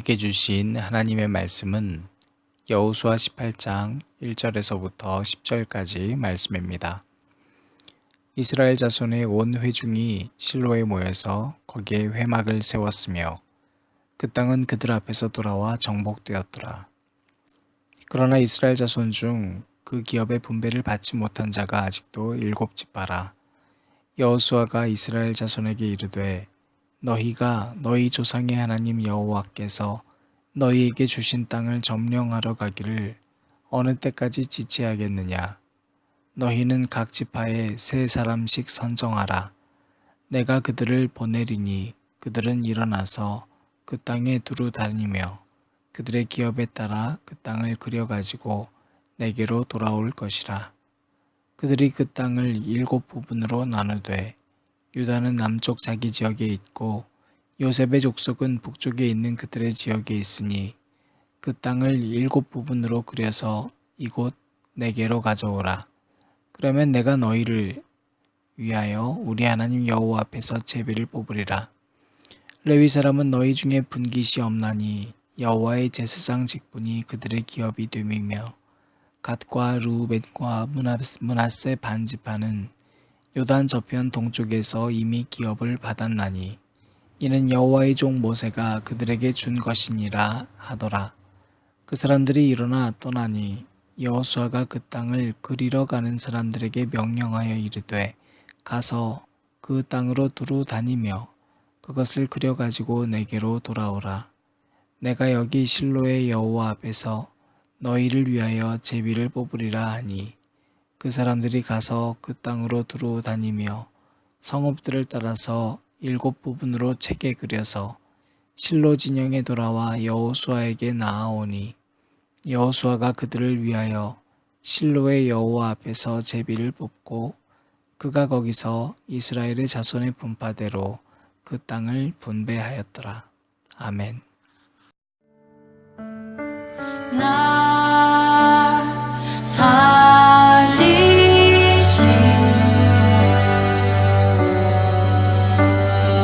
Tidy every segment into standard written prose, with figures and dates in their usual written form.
우리에게 주신 하나님의 말씀은 여호수아 18장 1절에서부터 10절까지 말씀입니다. 이스라엘 자손의 온 회중이 실로에 모여서 거기에 회막을 세웠으며 그 땅은 그들 앞에서 돌아와 정복되었더라. 그러나 이스라엘 자손 중 그 기업의 분배를 받지 못한 자가 아직도 7지파라. 여호수아가 이스라엘 자손에게 이르되 너희가 너희 조상의 하나님 여호와께서 너희에게 주신 땅을 점령하러 가기를 어느 때까지 지체하겠느냐. 너희는 각 지파에 3사람씩 선정하라. 내가 그들을 보내리니 그들은 일어나서 그 땅에 두루 다니며 그들의 기업에 따라 그 땅을 그려가지고 내게로 돌아올 것이라. 그들이 그 땅을 7부분으로 나누되 유다는 남쪽 자기 지역에 있고 요셉의 족속은 북쪽에 있는 그들의 지역에 있으니 그 땅을 7부분으로 그려서 이곳 내게로 가져오라. 그러면 내가 너희를 위하여 우리 하나님 여호와 앞에서 제비를 뽑으리라. 레위 사람은 너희 중에 분깃이 없나니 여호와의 제사장 직분이 그들의 기업이 됨이며 갓과 르우벤과 므낫세 반지파는 요단 저편 동쪽에서 이미 기업을 받았나니 이는 여호와의 종 모세가 그들에게 준 것이니라 하더라. 그 사람들이 일어나 떠나니 여호수아가 그 땅을 그리러 가는 사람들에게 명령하여 이르되 가서 그 땅으로 두루 다니며 그것을 그려가지고 내게로 돌아오라. 내가 여기 실로의 여호와 앞에서 너희를 위하여 제비를 뽑으리라 하니 그 사람들이 가서 그 땅으로 두루 다니며 성읍들을 따라서 7부분으로 채게 그려서 실로 진영에 돌아와 여호수아에게 나아오니 여호수아가 그들을 위하여 실로의 여호와 앞에서 제비를 뽑고 그가 거기서 이스라엘의 자손의 분파대로 그 땅을 분배하였더라. 아멘. 나 살리신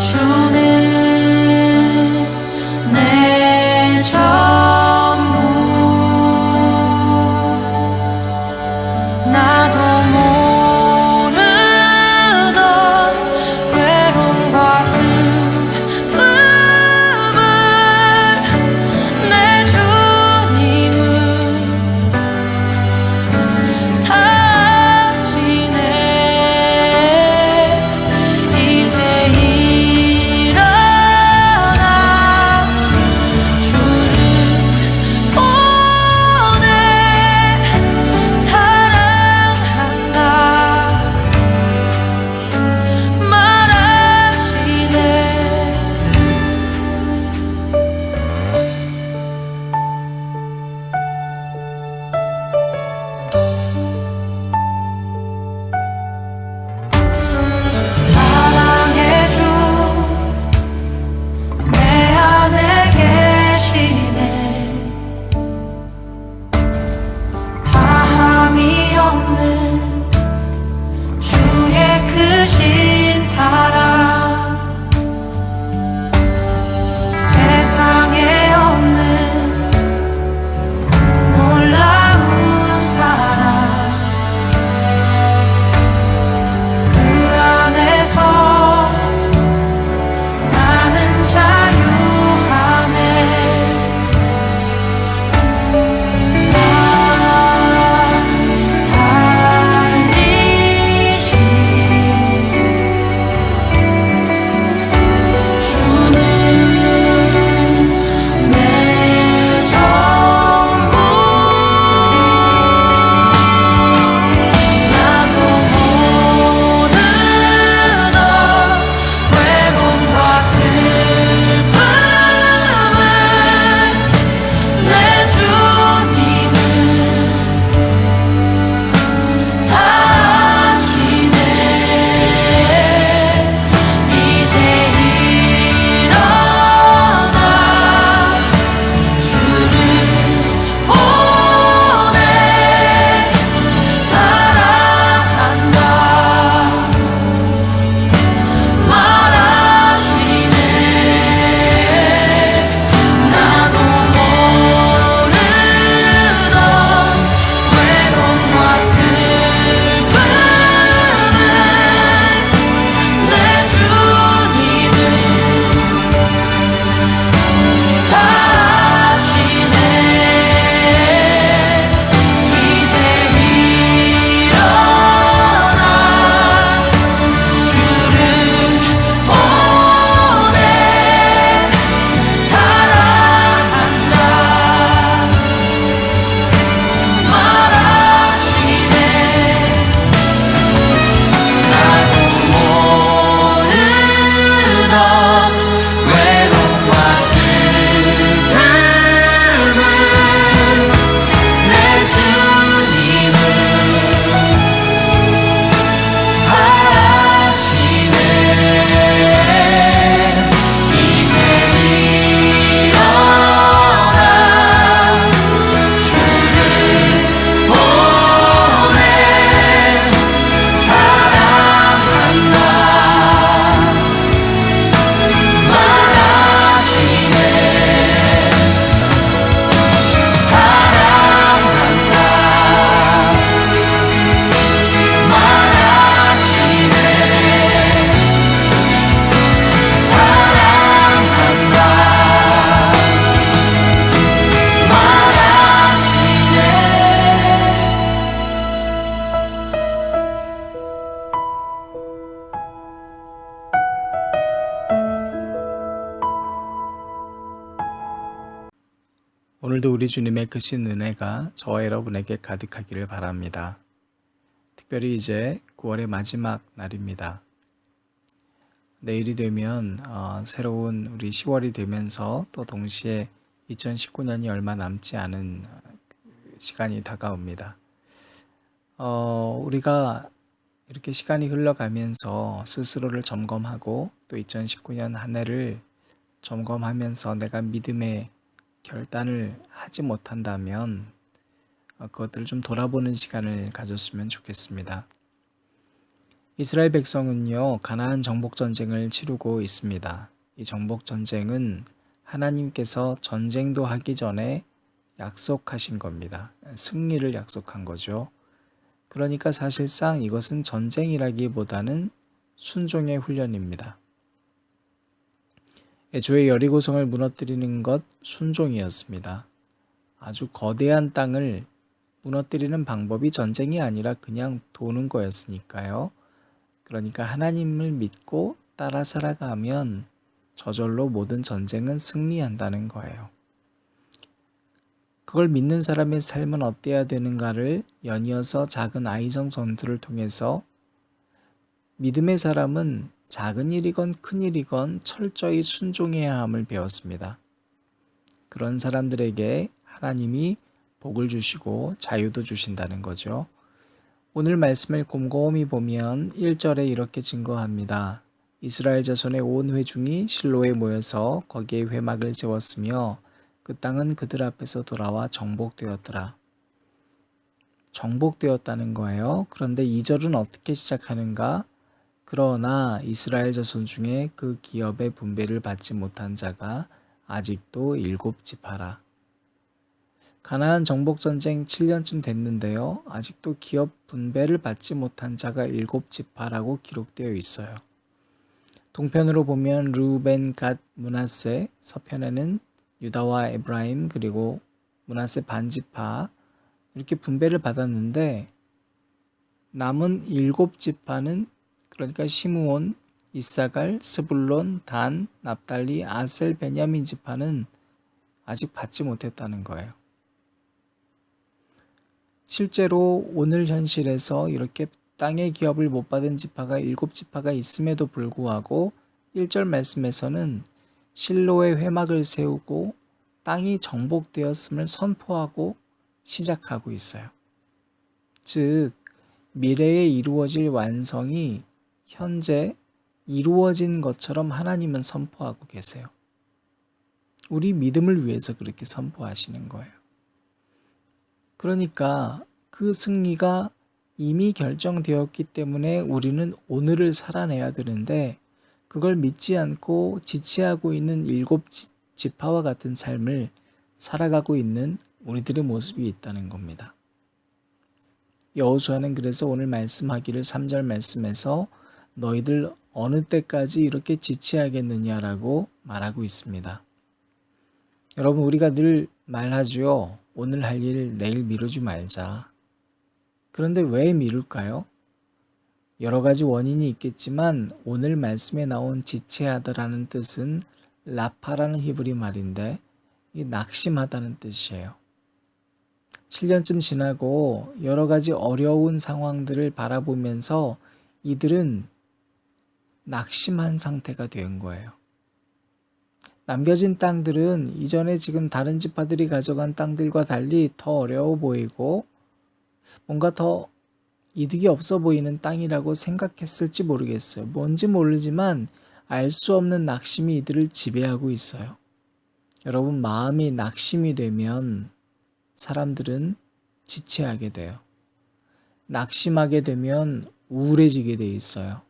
주는 내 전부 나도 모르던 외로움과 슬픔을 내 주님을 오늘도 우리 주님의 크신 은혜가 저와 여러분에게 가득하기를 바랍니다. 특별히 이제 9월의 마지막 날입니다. 내일이 되면 새로운 우리 10월이 되면서 또 동시에 2019년이 얼마 남지 않은 시간이 다가옵니다. 우리가 이렇게 시간이 흘러가면서 스스로를 점검하고 또 2019년 한 해를 점검하면서 내가 믿음의 결단을 하지 못한다면 그것들을 좀 돌아보는 시간을 가졌으면 좋겠습니다. 이스라엘 백성은요, 가나안 정복 전쟁을 치르고 있습니다. 이 정복 전쟁은 하나님께서 전쟁도 하기 전에 약속하신 겁니다. 승리를 약속한 거죠. 그러니까 사실상 이것은 전쟁이라기보다는 순종의 훈련입니다. 애초에 여리고성을 무너뜨리는 것 순종이었습니다. 아주 거대한 땅을 무너뜨리는 방법이 전쟁이 아니라 그냥 도는 거였으니까요. 그러니까 하나님을 믿고 따라 살아가면 저절로 모든 전쟁은 승리한다는 거예요. 그걸 믿는 사람의 삶은 어때야 되는가를 연이어서 작은 아이성 전투를 통해서 믿음의 사람은 작은 일이건 큰 일이건 철저히 순종해야 함을 배웠습니다. 그런 사람들에게 하나님이 복을 주시고 자유도 주신다는 거죠. 오늘 말씀을 곰곰이 보면 1절에 이렇게 증거합니다. 이스라엘 자손의 온 회중이 실로에 모여서 거기에 회막을 세웠으며 그 땅은 그들 앞에서 돌아와 정복되었더라. 정복되었다는 거예요. 그런데 2절은 어떻게 시작하는가? 그러나 이스라엘 자손 중에 그 기업의 분배를 받지 못한 자가 아직도 7지파라. 가나안 정복전쟁 7년쯤 됐는데요. 아직도 기업 분배를 받지 못한 자가 7지파라고 기록되어 있어요. 동편으로 보면 르우벤, 갓, 므낫세, 서편에는 유다와 에브라임 그리고 므낫세 반지파 이렇게 분배를 받았는데 남은 7지파는 그러니까 시므온, 이사갈, 스불론, 단, 납달리, 아셀, 베냐민 지파는 아직 받지 못했다는 거예요. 실제로 오늘 현실에서 이렇게 땅의 기업을 못 받은 지파가 7지파가 있음에도 불구하고 1절 말씀에서는 실로의 회막을 세우고 땅이 정복되었음을 선포하고 시작하고 있어요. 즉 미래에 이루어질 완성이 현재 이루어진 것처럼 하나님은 선포하고 계세요. 우리 믿음을 위해서 그렇게 선포하시는 거예요. 그러니까 그 승리가 이미 결정되었기 때문에 우리는 오늘을 살아내야 되는데 그걸 믿지 않고 지체하고 있는 7지파와 같은 삶을 살아가고 있는 우리들의 모습이 있다는 겁니다. 여호수아는 그래서 오늘 말씀하기를 3절 말씀에서 너희들 어느 때까지 이렇게 지체하겠느냐라고 말하고 있습니다. 여러분 우리가 늘 말하죠. 오늘 할 일 내일 미루지 말자. 그런데 왜 미룰까요? 여러 가지 원인이 있겠지만 오늘 말씀에 나온 지체하다라는 뜻은 라파라는 히브리 말인데 이 낙심하다는 뜻이에요. 7년쯤 지나고 여러 가지 어려운 상황들을 바라보면서 이들은 낙심한 상태가 된 거예요. 남겨진 땅들은 이전에 지금 다른 지파들이 가져간 땅들과 달리 더 어려워 보이고 뭔가 더 이득이 없어 보이는 땅이라고 생각했을지 모르겠어요. 뭔지 모르지만 알 수 없는 낙심이 이들을 지배하고 있어요. 여러분 마음이 낙심이 되면 사람들은 지체하게 돼요. 낙심하게 되면 우울해지게 돼 있어요.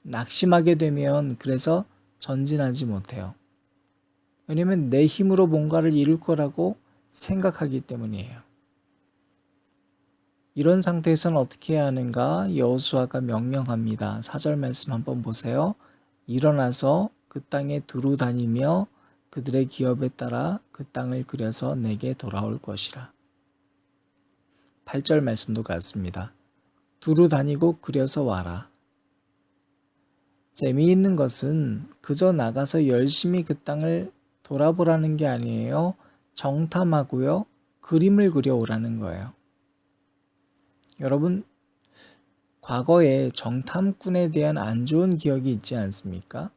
낙심하게 되면 그래서 전진하지 못해요. 왜냐면 내 힘으로 뭔가를 이룰 거라고 생각하기 때문이에요. 이런 상태에서는 어떻게 해야 하는가? 여호수아가 명령합니다. 4절 말씀 한번 보세요. 일어나서 그 땅에 두루 다니며 그들의 기업에 따라 그 땅을 그려서 내게 돌아올 것이라. 8절 말씀도 같습니다. 두루 다니고 그려서 와라. 재미있는 것은 그저 나가서 열심히 그 땅을 돌아보라는 게 아니에요. 정탐하고요. 그림을 그려오라는 거예요. 여러분, 과거에 정탐꾼에 대한 안 좋은 기억이 있지 않습니까?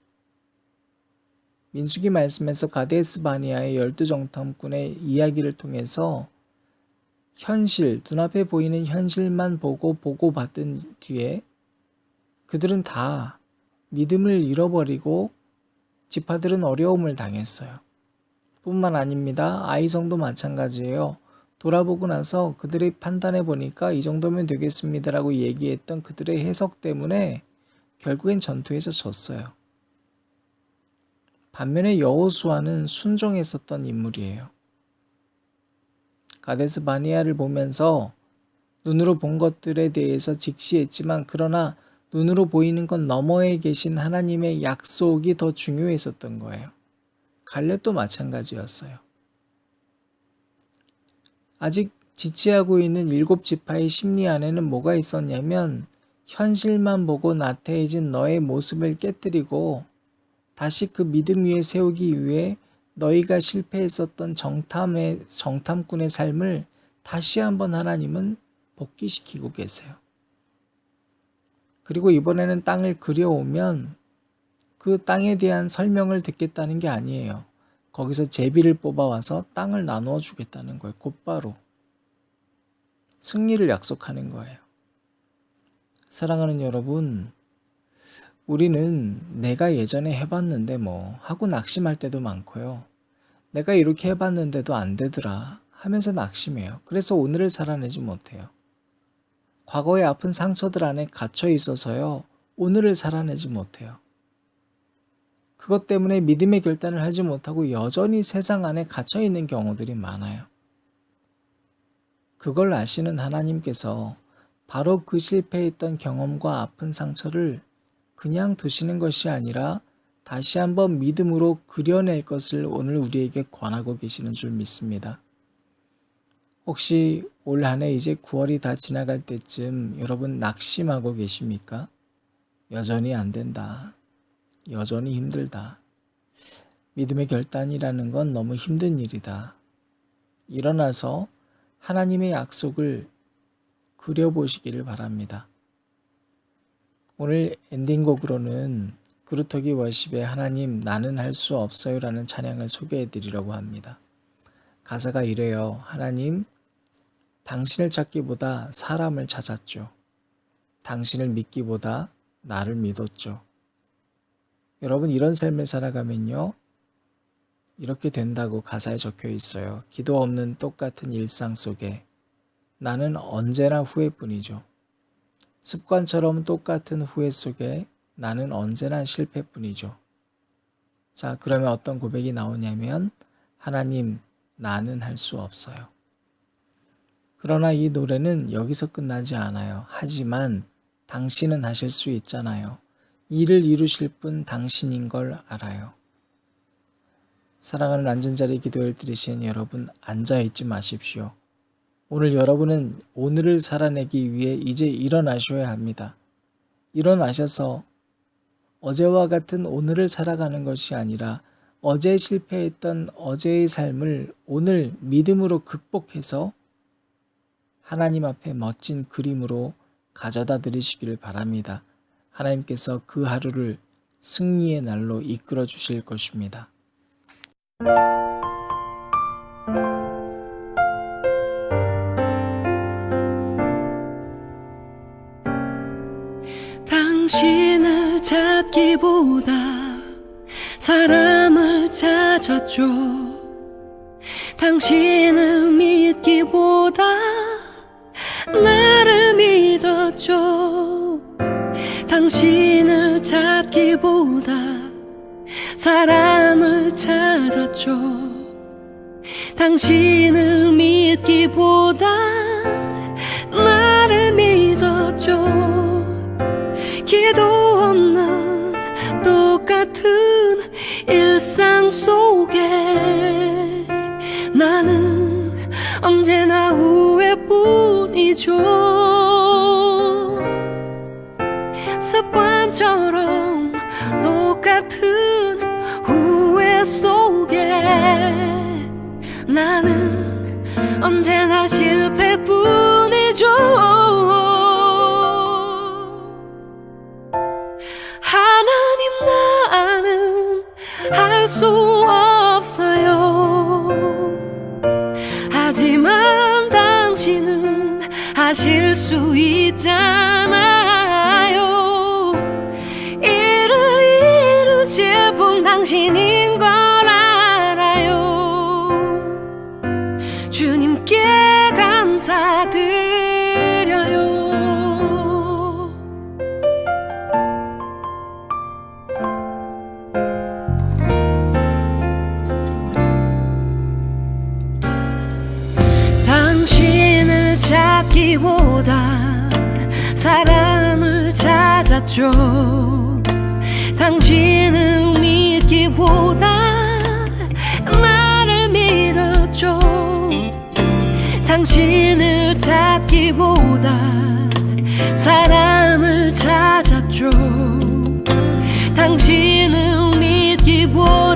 민수기 말씀에서 가데스 바니아의 12정탐꾼의 이야기를 통해서 현실, 눈앞에 보이는 현실만 보고 보고받은 뒤에 그들은 다 믿음을 잃어버리고 지파들은 어려움을 당했어요. 뿐만 아닙니다. 아이성도 마찬가지예요. 돌아보고 나서 그들이 판단해 보니까 이 정도면 되겠습니다라고 얘기했던 그들의 해석 때문에 결국엔 전투에서 졌어요. 반면에 여호수아는 순종했었던 인물이에요. 가데스 바니아를 보면서 눈으로 본 것들에 대해서 직시했지만 그러나 눈으로 보이는 것 너머에 계신 하나님의 약속이 더 중요했었던 거예요. 갈렙도 마찬가지였어요. 아직 지체하고 있는 7지파의 심리 안에는 뭐가 있었냐면 현실만 보고 나태해진 너의 모습을 깨뜨리고 다시 그 믿음 위에 세우기 위해 너희가 실패했었던 정탐꾼의 삶을 다시 한번 하나님은 복귀시키고 계세요. 그리고 이번에는 땅을 그려오면 그 땅에 대한 설명을 듣겠다는 게 아니에요. 거기서 제비를 뽑아와서 땅을 나누어 주겠다는 거예요. 곧바로. 승리를 약속하는 거예요. 사랑하는 여러분, 우리는 내가 예전에 해봤는데 뭐 하고 낙심할 때도 많고요. 내가 이렇게 해봤는데도 안 되더라 하면서 낙심해요. 그래서 오늘을 살아내지 못해요. 과거의 아픈 상처들 안에 갇혀 있어서요. 오늘을 살아내지 못해요. 그것 때문에 믿음의 결단을 하지 못하고 여전히 세상 안에 갇혀 있는 경우들이 많아요. 그걸 아시는 하나님께서 바로 그 실패했던 경험과 아픈 상처를 그냥 두시는 것이 아니라 다시 한번 믿음으로 그려낼 것을 오늘 우리에게 권하고 계시는 줄 믿습니다. 혹시 올 한 해 이제 9월이 다 지나갈 때쯤 여러분 낙심하고 계십니까? 여전히 안 된다. 여전히 힘들다. 믿음의 결단이라는 건 너무 힘든 일이다. 일어나서 하나님의 약속을 그려보시기를 바랍니다. 오늘 엔딩곡으로는 그루터기 워십의 하나님 나는 할 수 없어요 라는 찬양을 소개해 드리려고 합니다. 가사가 이래요. 하나님, 당신을 찾기보다 사람을 찾았죠. 당신을 믿기보다 나를 믿었죠. 여러분, 이런 삶을 살아가면요, 이렇게 된다고 가사에 적혀 있어요. 기도 없는 똑같은 일상 속에 나는 언제나 후회뿐이죠. 습관처럼 똑같은 후회 속에 나는 언제나 실패뿐이죠. 자, 그러면 어떤 고백이 나오냐면 하나님, 나는 할 수 없어요. 그러나 이 노래는 여기서 끝나지 않아요. 하지만 당신은 하실 수 있잖아요. 일을 이루실 분 당신인 걸 알아요. 사랑하는 안전자리 기도를 들으신 여러분, 앉아있지 마십시오. 오늘 여러분은 오늘을 살아내기 위해 이제 일어나셔야 합니다. 일어나셔서 어제와 같은 오늘을 살아가는 것이 아니라 어제 실패했던 어제의 삶을 오늘 믿음으로 극복해서 하나님 앞에 멋진 그림으로 가져다 드리시기를 바랍니다. 하나님께서 그 하루를 승리의 날로 이끌어 주실 것입니다. 당신을 찾기보다 사람을 찾았죠. 당신을 믿기보다 나를 믿었죠. 당신을 찾기보다 사람을 찾았죠. 당신을 믿기보다 나를 믿었죠. 기도 없는 똑같은 일상 속에 나는 언제나 후회뿐이죠. 습관처럼 똑같은 후회 속에 나는 다 실패뿐이죠. 하나님 나는 할 수 없어요. 하지만 당신은 하실 수 있잖아요. 이를 이루실 분 당신인 걸 알아요. 주님께 감사드려요. 당신을 찾기보다 사람을 찾았죠. 당신을 믿기보다 나를 믿었죠. 당신을 찾기보다 사람을 찾았죠. 당신을 믿기보다